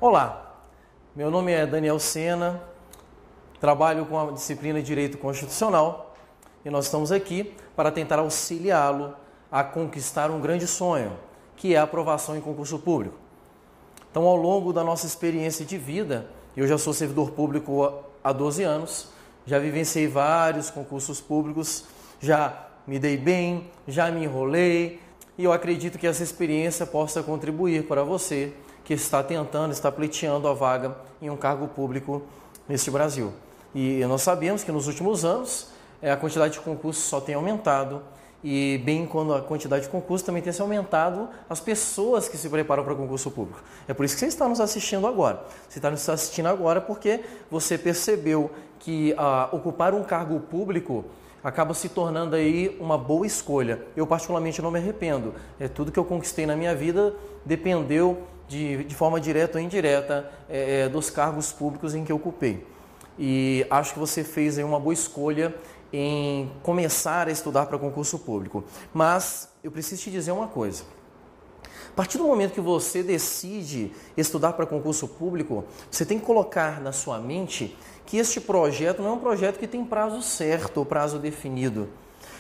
Olá, meu nome é Daniel Sena, trabalho com a disciplina de Direito Constitucional e nós estamos aqui para tentar auxiliá-lo a conquistar um grande sonho, que é a aprovação em concurso público. Então, ao longo da nossa experiência de vida, eu já sou servidor público há 12 anos, já vivenciei vários concursos públicos, já me dei bem, já me enrolei e eu acredito que essa experiência possa contribuir para você que está tentando, está pleiteando a vaga em um cargo público neste Brasil. E nós sabemos que nos últimos anos a quantidade de concursos só tem aumentado e bem quando a quantidade de concursos também tem se aumentado as pessoas que se preparam para o concurso público. É por isso que você está nos assistindo agora. Você está nos assistindo agora porque você percebeu que ocupar um cargo público acaba se tornando aí uma boa escolha. Eu particularmente não me arrependo. Tudo que eu conquistei na minha vida dependeu de forma direta ou indireta dos cargos públicos em que eu ocupei. E acho que você fez aí uma boa escolha em começar a estudar para concurso público. Mas eu preciso te dizer uma coisa. A partir do momento que você decide estudar para concurso público, você tem que colocar na sua mente que este projeto não é um projeto que tem prazo certo ou prazo definido.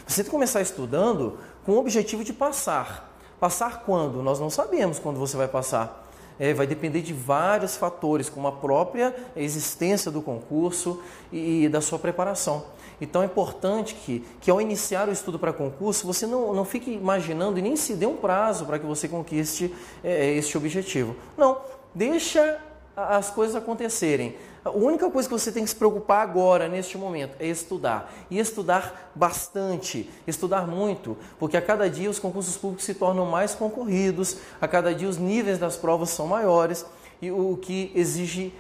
Você tem que começar estudando com o objetivo de passar. Passar quando? Nós não sabemos quando você vai passar. Vai depender de vários fatores, como a própria existência do concurso e da sua preparação. Então é importante que ao iniciar o estudo para concurso, você não fique imaginando e nem se dê um prazo para que você conquiste este objetivo. Não, deixa as coisas acontecerem. A única coisa que você tem que se preocupar agora, neste momento, é estudar. E estudar bastante, estudar muito, porque a cada dia os concursos públicos se tornam mais concorridos, a cada dia os níveis das provas são maiores, e o que exige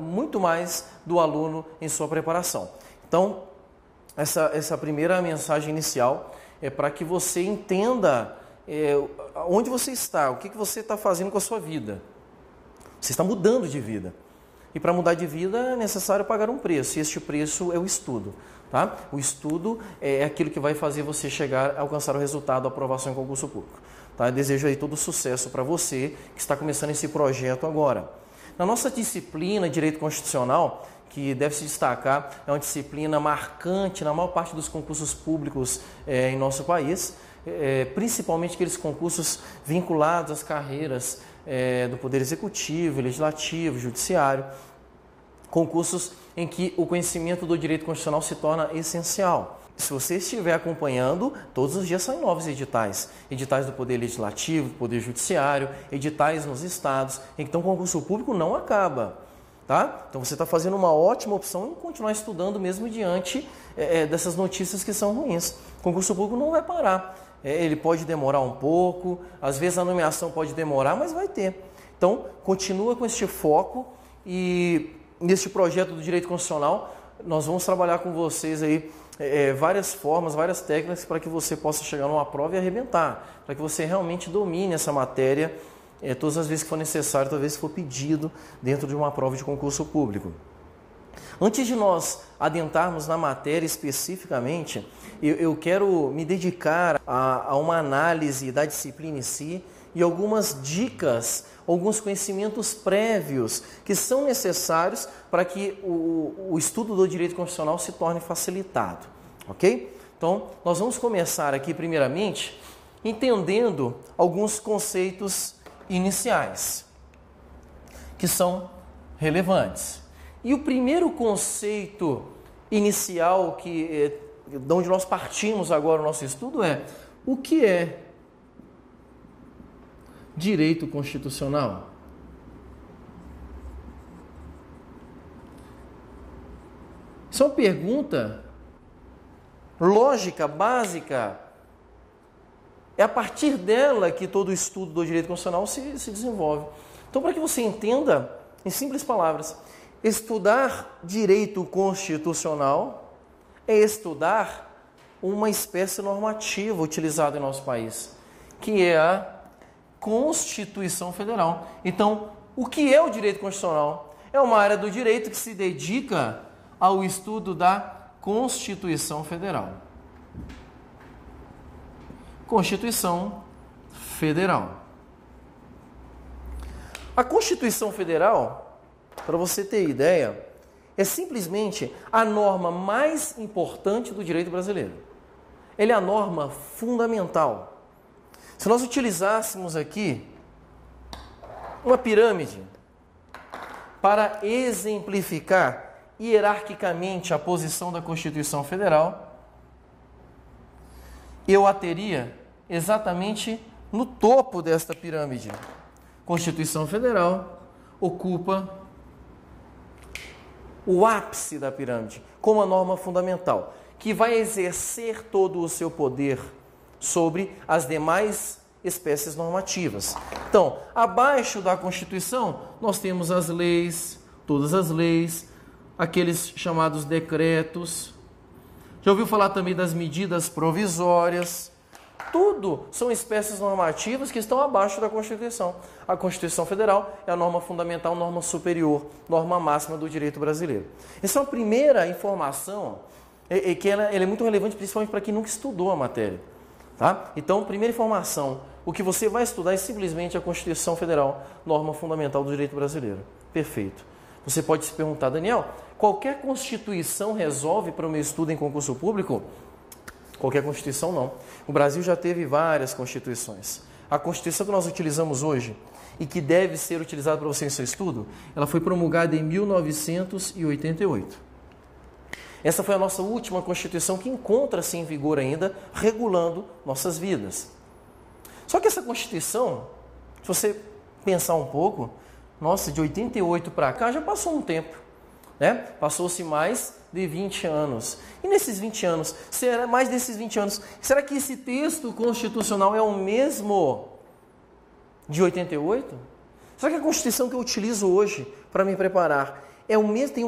muito mais do aluno em sua preparação. Então, essa primeira mensagem inicial é para que você entenda onde você está, o que você está fazendo com a sua vida. Você está mudando de vida. E para mudar de vida é necessário pagar um preço, e este preço é o estudo. Tá? O estudo é aquilo que vai fazer você chegar a alcançar o resultado da aprovação em concurso público. Tá? Eu desejo aí todo sucesso para você que está começando esse projeto agora. Na nossa disciplina de Direito Constitucional, que deve se destacar, é uma disciplina marcante na maior parte dos concursos públicos em nosso país, principalmente aqueles concursos vinculados às carreiras do Poder Executivo, Legislativo, Judiciário, concursos em que o conhecimento do direito constitucional se torna essencial. Se você estiver acompanhando, todos os dias saem novos editais. Editais do Poder Legislativo, do Poder Judiciário, editais nos estados. Então o concurso público não acaba. Tá? Então você está fazendo uma ótima opção em continuar estudando mesmo diante dessas notícias que são ruins. O concurso público não vai parar. Ele pode demorar um pouco, às vezes a nomeação pode demorar, mas vai ter. Então, continua com este foco e neste projeto do Direito Constitucional, nós vamos trabalhar com vocês aí várias formas, várias técnicas para que você possa chegar numa prova e arrebentar, para que você realmente domine essa matéria todas as vezes que for necessário, todas as vezes que for pedido dentro de uma prova de concurso público. Antes de nós adentrarmos na matéria especificamente, eu quero me dedicar a uma análise da disciplina em si e algumas dicas, alguns conhecimentos prévios que são necessários para que o estudo do direito constitucional se torne facilitado, ok? Então, nós vamos começar aqui primeiramente entendendo alguns conceitos iniciais que são relevantes. E o primeiro conceito inicial de onde nós partimos agora o nosso estudo é: o que é direito constitucional? Isso é uma pergunta lógica, básica. É a partir dela que todo o estudo do direito constitucional se desenvolve. Então, para que você entenda, em simples palavras, estudar direito constitucional é estudar uma espécie normativa utilizada em nosso país, que é a Constituição Federal. Então, o que é o direito constitucional? É uma área do direito que se dedica ao estudo da Constituição Federal. Constituição Federal. A Constituição Federal, para você ter ideia, é simplesmente a norma mais importante do direito brasileiro. Ele é a norma fundamental. Se nós utilizássemos aqui uma pirâmide para exemplificar hierarquicamente a posição da Constituição Federal, eu a teria exatamente no topo desta pirâmide. Constituição Federal ocupa o ápice da pirâmide, como a norma fundamental, que vai exercer todo o seu poder sobre as demais espécies normativas. Então, abaixo da Constituição, nós temos as leis, todas as leis, aqueles chamados decretos. Já ouviu falar também das medidas provisórias? Tudo são espécies normativas que estão abaixo da Constituição. A Constituição Federal é a norma fundamental, norma superior, norma máxima do direito brasileiro. Essa é uma primeira informação que ela é muito relevante, principalmente para quem nunca estudou a matéria. Tá? Então, primeira informação, o que você vai estudar é simplesmente a Constituição Federal, norma fundamental do direito brasileiro. Perfeito. Você pode se perguntar, Daniel, qualquer Constituição resolve para o meu estudo em concurso público? Qualquer Constituição não. O Brasil já teve várias Constituições. A Constituição que nós utilizamos hoje e que deve ser utilizada para você em seu estudo, ela foi promulgada em 1988. Essa foi a nossa última Constituição que encontra-se em vigor ainda, regulando nossas vidas. Só que essa Constituição, se você pensar um pouco, nossa, de 88 para cá já passou um tempo, né? Passou-se mais de 20 anos. E nesses 20 anos, mais desses 20 anos, será que esse texto constitucional é o mesmo de 88? Será que a Constituição que eu utilizo hoje para me preparar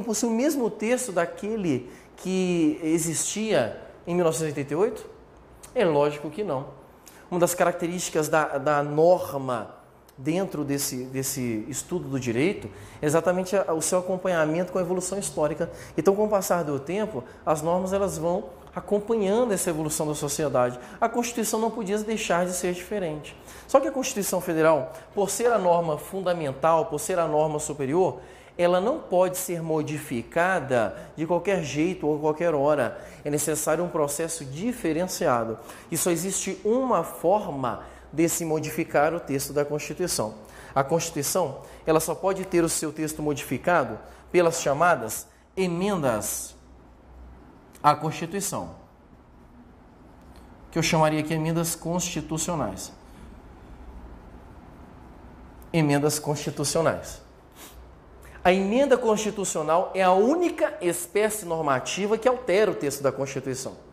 possui o mesmo texto daquele que existia em 1988? É lógico que não. Uma das características da norma dentro desse estudo do direito é exatamente o seu acompanhamento com a evolução histórica. Então, com o passar do tempo, as normas elas vão acompanhando essa evolução da sociedade. A Constituição não podia deixar de ser diferente. Só que a Constituição Federal, por ser a norma fundamental, por ser a norma superior, ela não pode ser modificada de qualquer jeito ou a qualquer hora. É necessário um processo diferenciado. E só existe uma forma de se modificar o texto da Constituição. A Constituição, ela só pode ter o seu texto modificado pelas chamadas emendas à Constituição, que eu chamaria aqui emendas constitucionais. Emendas constitucionais. A emenda constitucional é a única espécie normativa que altera o texto da Constituição.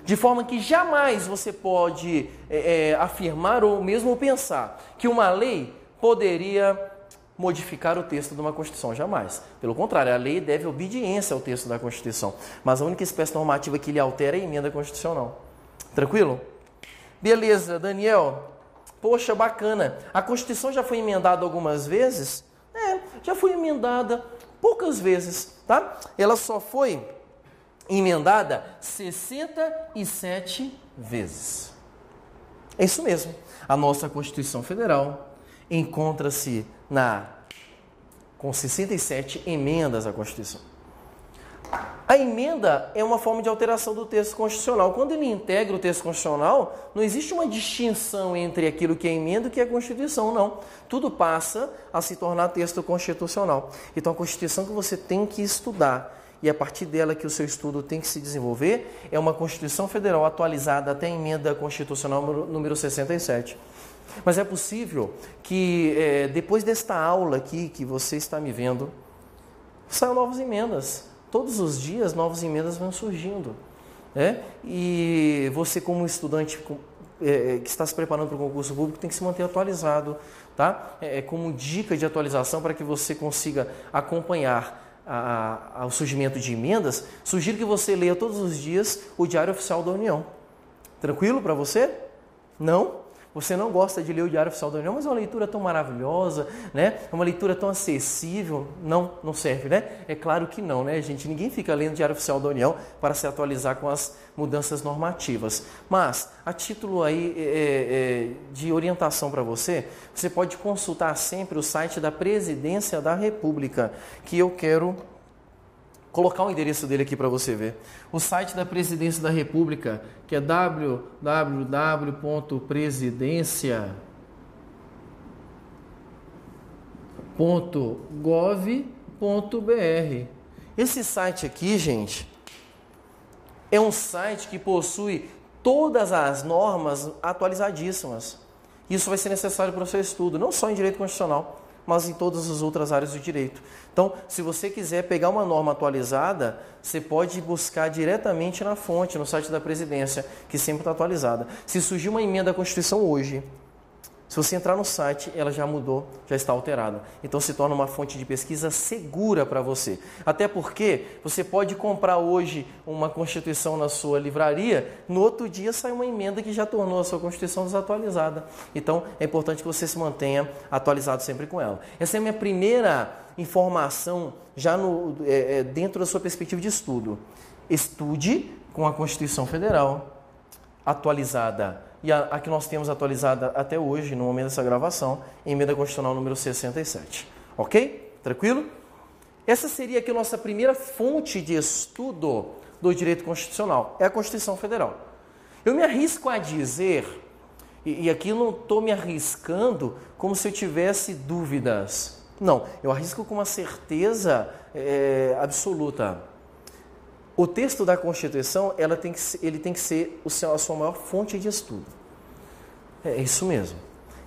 De forma que jamais você pode afirmar ou mesmo pensar que uma lei poderia modificar o texto de uma Constituição. Jamais. Pelo contrário, a lei deve obediência ao texto da Constituição. Mas a única espécie normativa que lhe altera é a emenda constitucional. Tranquilo? Beleza, Daniel. Poxa, bacana. A Constituição já foi emendada algumas vezes? Já foi emendada poucas vezes, tá? Ela só foi emendada 67 vezes. É isso mesmo. A nossa Constituição Federal encontra-se com 67 emendas à Constituição. A emenda é uma forma de alteração do texto constitucional. Quando ele integra o texto constitucional, não existe uma distinção entre aquilo que é emenda e o que é Constituição, não. Tudo passa a se tornar texto constitucional. Então, a Constituição que você tem que estudar e a partir dela que o seu estudo tem que se desenvolver é uma Constituição Federal atualizada até a emenda constitucional número 67. Mas é possível que depois desta aula aqui que você está me vendo, saiam novas emendas. Todos os dias novas emendas vão surgindo. E você, como estudante que está se preparando para o concurso público, tem que se manter atualizado. Tá? Como dica de atualização para que você consiga acompanhar ao surgimento de emendas, sugiro que você leia todos os dias o Diário Oficial da União. Tranquilo para você? Não? você não gosta de ler o Diário Oficial da União, mas é uma leitura tão maravilhosa, né? É uma leitura tão acessível. Não serve, né? É claro que não, né, gente? Ninguém fica lendo o Diário Oficial da União para se atualizar com as mudanças normativas. Mas, a título aí de orientação para você, você pode consultar sempre o site da Presidência da República, que eu quero colocar o endereço dele aqui para você ver. O site da Presidência da República, que é www.presidencia.gov.br. Esse site aqui, gente, é um site que possui todas as normas atualizadíssimas. Isso vai ser necessário para o seu estudo, não só em direito constitucional, mas em todas as outras áreas do direito. Então, se você quiser pegar uma norma atualizada, você pode buscar diretamente na fonte, no site da Presidência, que sempre está atualizada. Se surgir uma emenda à Constituição hoje, se você entrar no site, ela já mudou, já está alterada. Então, se torna uma fonte de pesquisa segura para você. Até porque você pode comprar hoje uma Constituição na sua livraria, no outro dia sai uma emenda que já tornou a sua Constituição desatualizada. Então, é importante que você se mantenha atualizado sempre com ela. Essa é a minha primeira informação, já dentro da sua perspectiva de estudo. Estude com a Constituição Federal atualizada. E a que nós temos atualizada até hoje, no momento dessa gravação, emenda constitucional número 67. Ok? Tranquilo? Essa seria aqui a nossa primeira fonte de estudo do direito constitucional. É a Constituição Federal. Eu me arrisco a dizer, e aqui eu não estou me arriscando como se eu tivesse dúvidas. Não, eu arrisco com uma certeza absoluta. O texto da Constituição, ele tem que ser a sua maior fonte de estudo. É isso mesmo.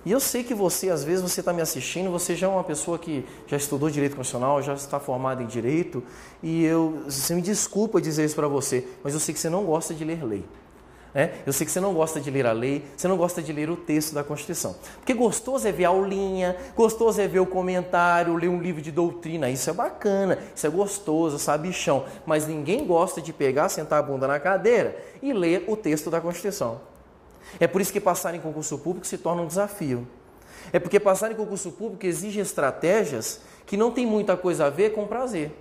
E eu sei que você, às vezes, você está me assistindo, você já é uma pessoa que já estudou Direito Constitucional, já está formada em Direito, e você me desculpa dizer isso para você, mas eu sei que você não gosta de ler lei. Eu sei que você não gosta de ler a lei, você não gosta de ler o texto da Constituição. Porque gostoso é ver a aulinha, gostoso é ver o comentário, ler um livro de doutrina. Isso é bacana, isso é gostoso, sabichão. Mas ninguém gosta de pegar, sentar a bunda na cadeira e ler o texto da Constituição. É por isso que passar em concurso público se torna um desafio. É porque passar em concurso público exige estratégias que não tem muita coisa a ver com prazer.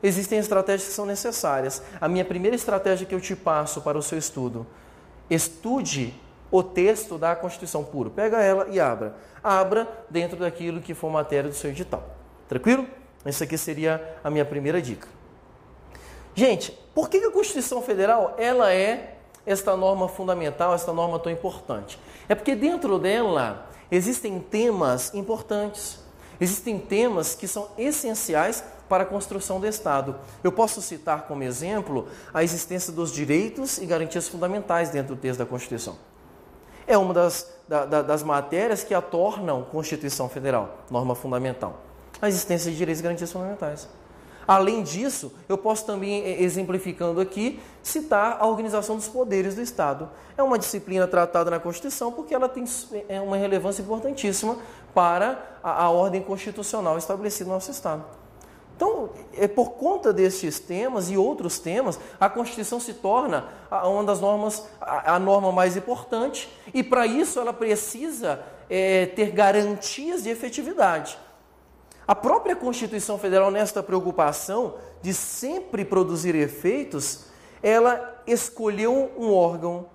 Existem estratégias que são necessárias. A minha primeira estratégia que eu te passo para o seu estudo: estude o texto da Constituição puro. Pega ela e abra. Abra dentro daquilo que for matéria do seu edital. Tranquilo? Essa aqui seria a minha primeira dica. Gente, por que a Constituição Federal ela é esta norma fundamental, esta norma tão importante? É porque dentro dela existem temas importantes. Existem temas que são essenciais para a construção do Estado. Eu posso citar como exemplo a existência dos direitos e garantias fundamentais dentro do texto da Constituição. É uma das matérias que a tornam Constituição Federal, norma fundamental. A existência de direitos e garantias fundamentais. Além disso, eu posso também, exemplificando aqui, citar a organização dos poderes do Estado. É uma disciplina tratada na Constituição porque ela tem uma relevância importantíssima para a ordem constitucional estabelecida no nosso Estado. Então, por conta destes temas e outros temas, a Constituição se torna uma das normas, a norma mais importante, e para isso ela precisa ter garantias de efetividade. A própria Constituição Federal, nesta preocupação de sempre produzir efeitos, ela escolheu um órgão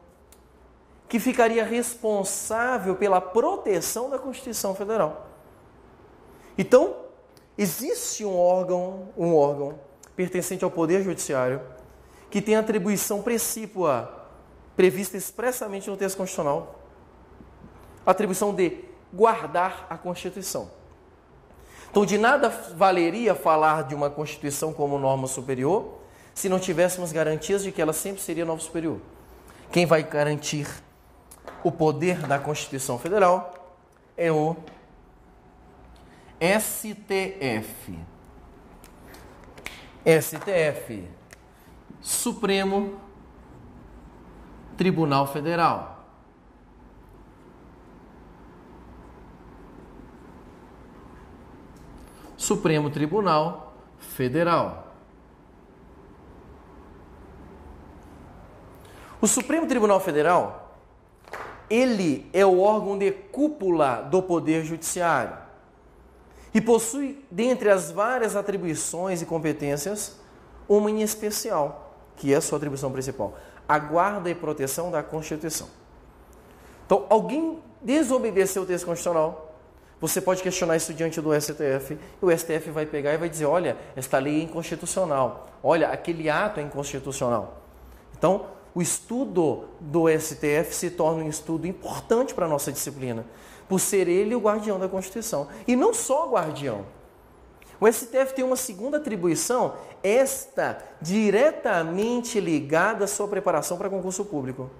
que ficaria responsável pela proteção da Constituição Federal. Então, existe um órgão pertencente ao Poder Judiciário que tem atribuição precípua prevista expressamente no texto constitucional, a atribuição de guardar a Constituição. Então, de nada valeria falar de uma Constituição como norma superior se não tivéssemos garantias de que ela sempre seria norma superior. Quem vai garantir o poder da Constituição Federal é o STF. STF, Supremo Tribunal Federal. Supremo Tribunal Federal. O Supremo Tribunal Federal, Ele é o órgão de cúpula do Poder Judiciário e possui, dentre as várias atribuições e competências, uma em especial, que é a sua atribuição principal: a guarda e proteção da Constituição. Então, alguém desobedeceu o texto constitucional, você pode questionar isso diante do STF, e o STF vai pegar e vai dizer: olha, esta lei é inconstitucional, olha, aquele ato é inconstitucional. Então, o estudo do STF se torna um estudo importante para a nossa disciplina, por ser ele o guardião da Constituição. E não só o guardião. O STF tem uma segunda atribuição, esta diretamente ligada à sua preparação para concurso público,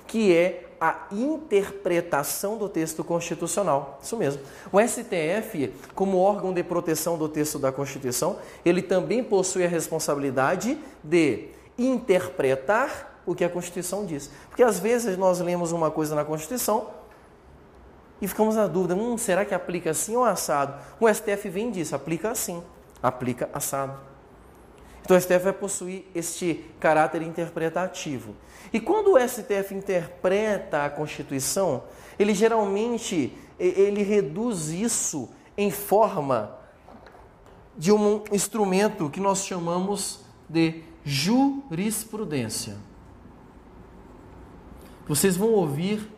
que é a interpretação do texto constitucional. Isso mesmo. O STF, como órgão de proteção do texto da Constituição, ele também possui a responsabilidade de interpretar o que a Constituição diz. Porque às vezes nós lemos uma coisa na Constituição e ficamos na dúvida: será que aplica assim ou assado? O STF vem e diz: aplica assim, aplica assado. Então o STF vai possuir este caráter interpretativo. E quando o STF interpreta a Constituição, ele geralmente reduz isso em forma de um instrumento que nós chamamos de jurisprudência. Vocês vão ouvir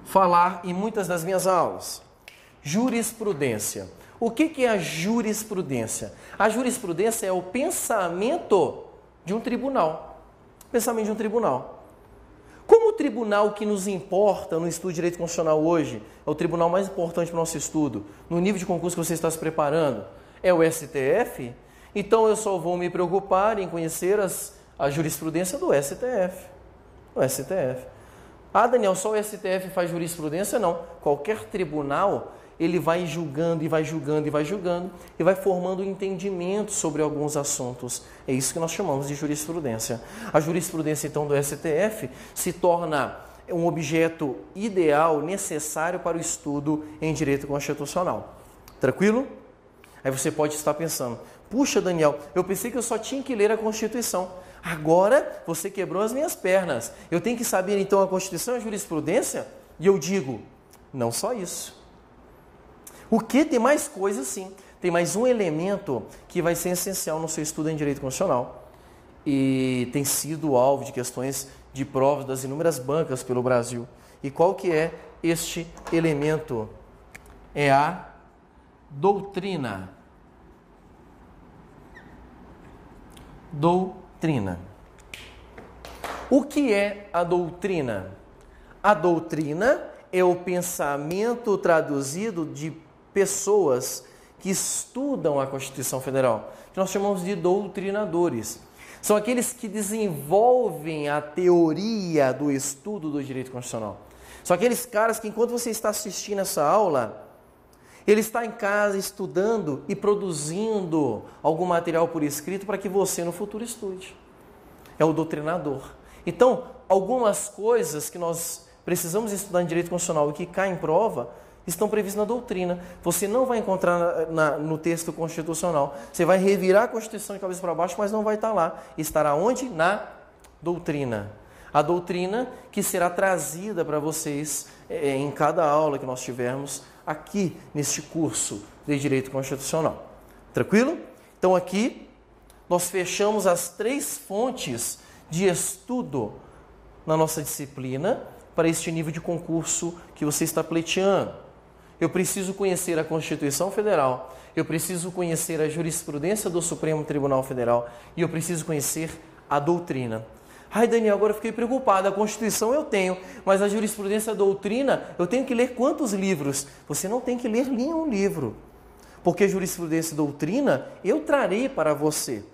falar em muitas das minhas aulas. Jurisprudência. O que é a jurisprudência? A jurisprudência é o pensamento de um tribunal. Pensamento de um tribunal. Como o tribunal que nos importa no estudo de direito constitucional hoje, é o tribunal mais importante para o nosso estudo, no nível de concurso que você está se preparando, é o STF, então eu só vou me preocupar em conhecer a jurisprudência do STF. O STF. Ah, Daniel, só o STF faz jurisprudência? Não. Qualquer tribunal, ele vai julgando e vai julgando e vai julgando e vai formando um entendimento sobre alguns assuntos. É isso que nós chamamos de jurisprudência. A jurisprudência, então, do STF se torna um objeto ideal, necessário para o estudo em direito constitucional. Tranquilo? Aí você pode estar pensando: puxa, Daniel, eu pensei que eu só tinha que ler a Constituição. Agora você quebrou as minhas pernas. Eu tenho que saber então a Constituição e a jurisprudência? E eu digo: não só isso. O que? Tem mais coisa sim. Tem mais um elemento que vai ser essencial no seu estudo em direito constitucional e tem sido alvo de questões de provas das inúmeras bancas pelo Brasil. E qual que é este elemento? É a doutrina. Doutrina. O que é a doutrina? A doutrina é o pensamento traduzido de pessoas que estudam a Constituição Federal, que nós chamamos de doutrinadores. São aqueles que desenvolvem a teoria do estudo do direito constitucional. São aqueles caras que, enquanto você está assistindo essa aula, ele está em casa estudando e produzindo algum material por escrito para que você no futuro estude. É o doutrinador. Então, algumas coisas que nós precisamos estudar em direito constitucional e que caem em prova estão previstas na doutrina. Você não vai encontrar no texto constitucional. Você vai revirar a Constituição de cabeça para baixo, mas não vai estar lá. Estará onde? Na doutrina. A doutrina que será trazida para vocês em cada aula que nós tivermos aqui neste curso de Direito Constitucional. Tranquilo? Então aqui nós fechamos as 3 fontes de estudo na nossa disciplina para este nível de concurso que você está pleiteando. Eu preciso conhecer a Constituição Federal, eu preciso conhecer a jurisprudência do Supremo Tribunal Federal e eu preciso conhecer a doutrina. Ai, Daniel, agora eu fiquei preocupado. A Constituição eu tenho, mas a jurisprudência, a doutrina, eu tenho que ler quantos livros? Você não tem que ler nenhum livro, porque jurisprudência e doutrina eu trarei para você.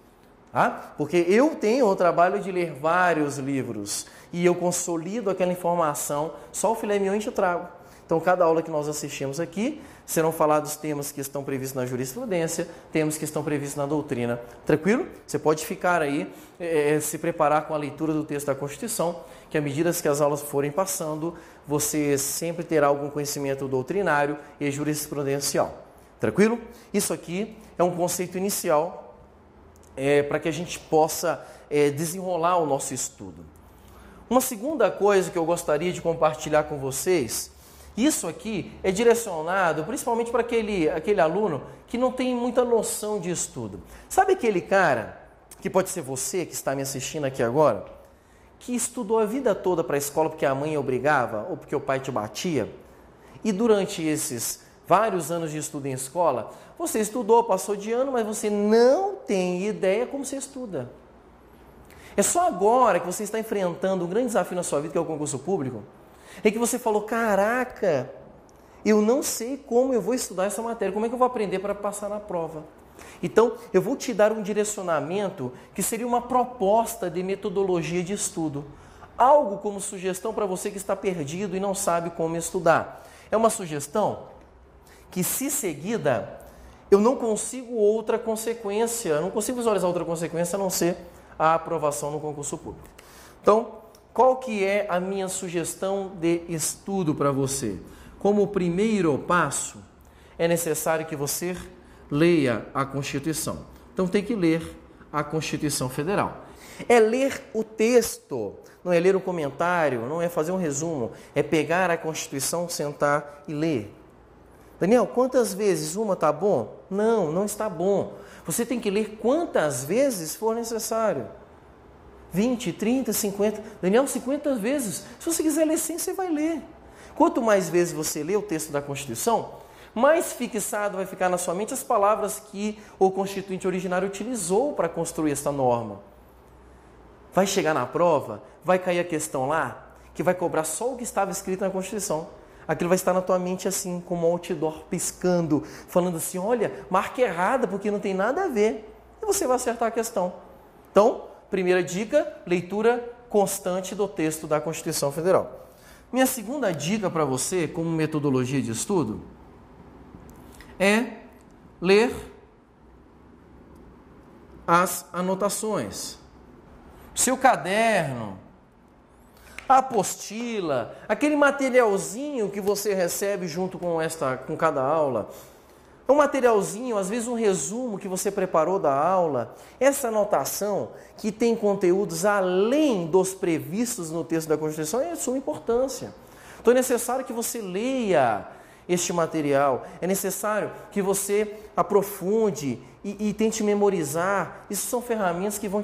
Porque eu tenho o trabalho de ler vários livros e eu consolido aquela informação, só o filé mignon eu trago. Então, cada aula que nós assistimos aqui, serão falados temas que estão previstos na jurisprudência, temas que estão previstos na doutrina. Tranquilo? Você pode ficar aí, se preparar com a leitura do texto da Constituição, que à medida que as aulas forem passando, você sempre terá algum conhecimento doutrinário e jurisprudencial. Tranquilo? Isso aqui é um conceito inicial para que a gente possa desenrolar o nosso estudo. Uma segunda coisa que eu gostaria de compartilhar com vocês, isso aqui é direcionado principalmente para aquele aluno que não tem muita noção de estudo. Sabe aquele cara, que pode ser você que está me assistindo aqui agora, que estudou a vida toda para a escola porque a mãe obrigava ou porque o pai te batia, e durante esses vários anos de estudo em escola, você estudou, passou de ano, mas você não tem ideia como você estuda. É só agora que você está enfrentando um grande desafio na sua vida, que é o concurso público, é que você falou, caraca, eu não sei como eu vou estudar essa matéria, como é que eu vou aprender para passar na prova? Então, eu vou te dar um direcionamento que seria uma proposta de metodologia de estudo. Algo como sugestão para você que está perdido e não sabe como estudar. É uma sugestão que, se seguida, eu não consigo outra consequência, não consigo visualizar outra consequência a não ser a aprovação no concurso público. Então, qual que é a minha sugestão de estudo para você? Como primeiro passo, é necessário que você leia a Constituição. Então, tem que ler a Constituição Federal. É ler o texto, não é ler um comentário, não é fazer um resumo, é pegar a Constituição, sentar e ler. Daniel, quantas vezes? Uma está bom? Não, não está bom. Você tem que ler quantas vezes for necessário. 20, 30, 50. Daniel, 50 vezes. Se você quiser ler 100, você vai ler. Quanto mais vezes você lê o texto da Constituição, mais fixado vai ficar na sua mente as palavras que o constituinte originário utilizou para construir esta norma. Vai chegar na prova, vai cair a questão lá, que vai cobrar só o que estava escrito na Constituição. Aquilo vai estar na tua mente assim, como um outdoor piscando, falando assim, olha, marca errada, porque não tem nada a ver. E você vai acertar a questão. Então, primeira dica, leitura constante do texto da Constituição Federal. Minha segunda dica para você, como metodologia de estudo, é ler as anotações. Seu caderno, a apostila, aquele materialzinho que você recebe junto com cada aula, é um materialzinho, às vezes um resumo que você preparou da aula, essa anotação que tem conteúdos além dos previstos no texto da Constituição é de suma importância. Então é necessário que você leia este material, é necessário que você aprofunde e tente memorizar. Isso são ferramentas que vão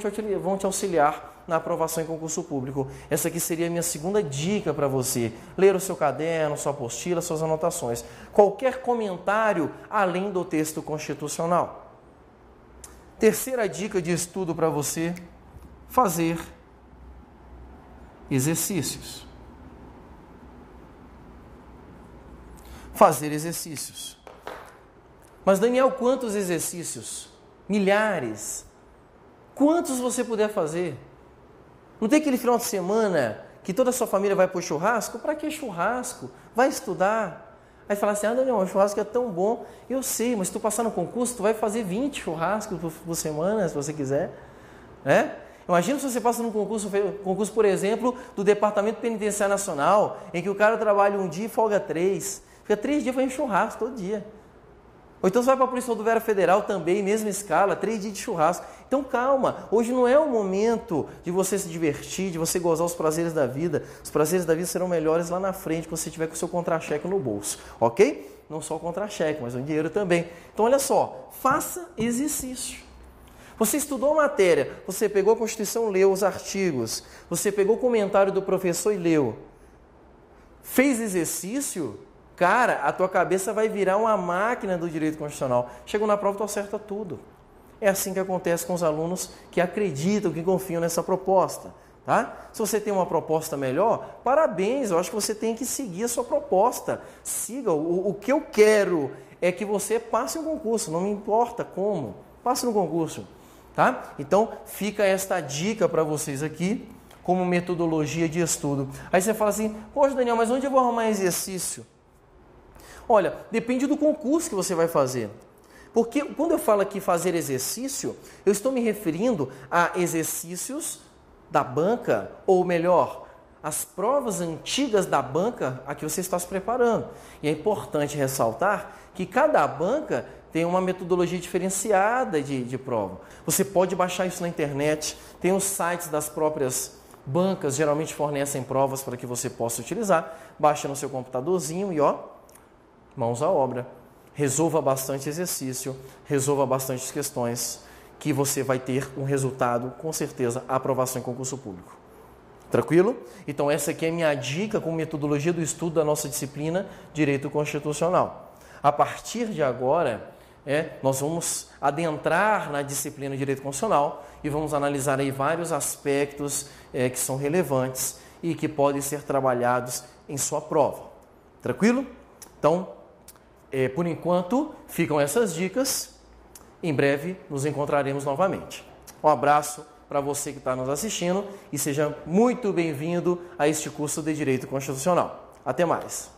te auxiliar na aprovação em concurso público. Essa aqui seria a minha segunda dica para você. Ler o seu caderno, sua apostila, suas anotações. Qualquer comentário além do texto constitucional. Terceira dica de estudo para você, fazer exercícios. Fazer exercícios. Mas, Daniel, quantos exercícios? Milhares. Quantos você puder fazer? Não tem aquele final de semana que toda a sua família vai para o churrasco? Para que churrasco? Vai estudar. Aí fala assim, Daniel, o churrasco é tão bom. Eu sei, mas se tu passar no concurso, tu vai fazer 20 churrascos por semana, se você quiser. Imagina se você passa num concurso, por exemplo, do Departamento Penitenciário Nacional, em que o cara trabalha um dia e folga 3. Fica 3 dias fazendo churrasco todo dia. Ou então você vai para a Polícia Rodoviária Federal também, mesma escala, 3 dias de churrasco. Então calma, hoje não é o momento de você se divertir, de você gozar os prazeres da vida. Os prazeres da vida serão melhores lá na frente, quando você tiver com o seu contra-cheque no bolso, ok? Não só o contra-cheque, mas o dinheiro também. Então olha só, faça exercício. Você estudou a matéria, você pegou a Constituição, leu os artigos, você pegou o comentário do professor e leu. Fez exercício? Cara, a tua cabeça vai virar uma máquina do direito constitucional. Chegou na prova, tu acerta tudo. É assim que acontece com os alunos que acreditam, que confiam nessa proposta. Tá? Se você tem uma proposta melhor, parabéns, eu acho que você tem que seguir a sua proposta. Siga, o que eu quero é que você passe um concurso, não me importa como, passe no concurso. Tá? Então, fica esta dica para vocês aqui, como metodologia de estudo. Aí você fala assim, poxa Daniel, mas onde eu vou arrumar exercício? Olha, depende do concurso que você vai fazer. Porque quando eu falo aqui fazer exercício, eu estou me referindo a exercícios da banca, ou melhor, as provas antigas da banca a que você está se preparando. E é importante ressaltar que cada banca tem uma metodologia diferenciada de prova. Você pode baixar isso na internet, tem os sites das próprias Bancas geralmente fornecem provas para que você possa utilizar. Baixa no seu computadorzinho e mãos à obra. Resolva bastante exercício, resolva bastante questões, que você vai ter um resultado, com certeza, a aprovação em concurso público. Tranquilo? Então essa aqui é a minha dica com metodologia do estudo da nossa disciplina Direito Constitucional. A partir de agora, nós vamos adentrar na disciplina Direito Constitucional e vamos analisar aí vários aspectos que são relevantes e que podem ser trabalhados em sua prova. Tranquilo? Então, por enquanto, ficam essas dicas. Em breve nos encontraremos novamente. Um abraço para você que está nos assistindo e seja muito bem-vindo a este curso de Direito Constitucional. Até mais!